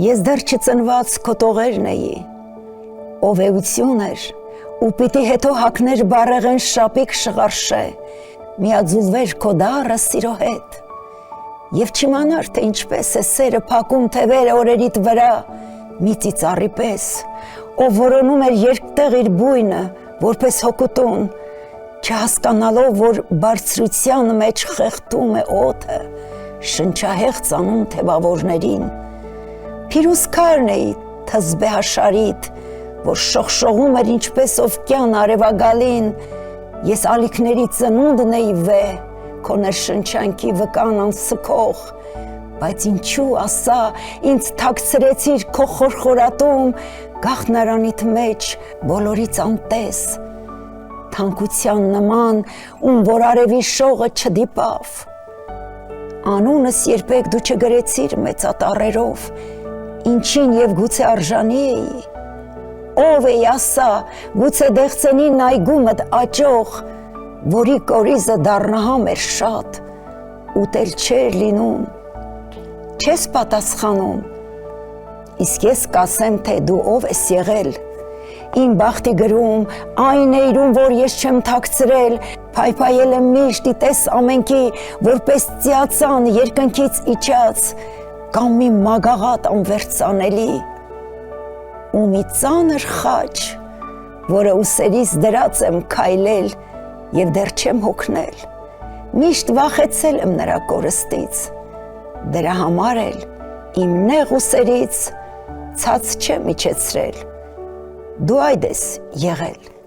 Ես դեռ չծնված քո տողերն էի, ով էություն էր, ու պիտի հետո հակներ բարեղեն շապիկ շղարշե, միաձուլվեր քո դառը սիրո հետ, և չիմանար, թե ինչպես է սերը փակում թևերը օրերիդ վրա, մի ծիծառի պես, ով որոնում էր երկտեղ իր բույնը, որպես հոգուտուն, չհասկանալով, որ բարձրության մեջ խեղդում է օդը, շնչահեղձ անում թևավորներին, Փիրուզ քարն էի թզբեհաշարիդ, որ շողշողում էր ինչպես օվկյան արևագալին, ես ալիքների ծնունդն էի վեհ, քո ներշնչանքի վկան անսքող, բայց ինչու ասա, ինձ թաքցրեցիր քո խորխորատում, գաղտնարանիդ մեջ բոլորից անտես, թանկության նման, ում որ արևի շողը չդիպավ, անունս երբեք դու չգրեցիր մեծատառերով, Ինչին և գուցե արժանի էի, ով էի ասա, գուցե դեղցենին այգումդ աճող, որի կորիզը դառնահամ էր շատ, ուտել չէր լինում, չես պատասխանում, իսկ ես կասեմ, թե դու ով ես եղել, իմ բախտի գրում, այն էիրում, որ ես չեմ թաքցրել, փայփայել եմ միշտ իտես ամենքի, որպես ծիածան երկնքից իջած, կամ մի մագաղատ անվերծանելի, ու մի ծանր խաչ, որը ուսերիս դրած եմ քայլել և դեռ չեմ հոգնել, միշտ վախեցել եմ նրա կորստից, դրա համար էլ իմ նեղ ուսերից ցած չեմ իջեցրել, դու այդ ես եղել։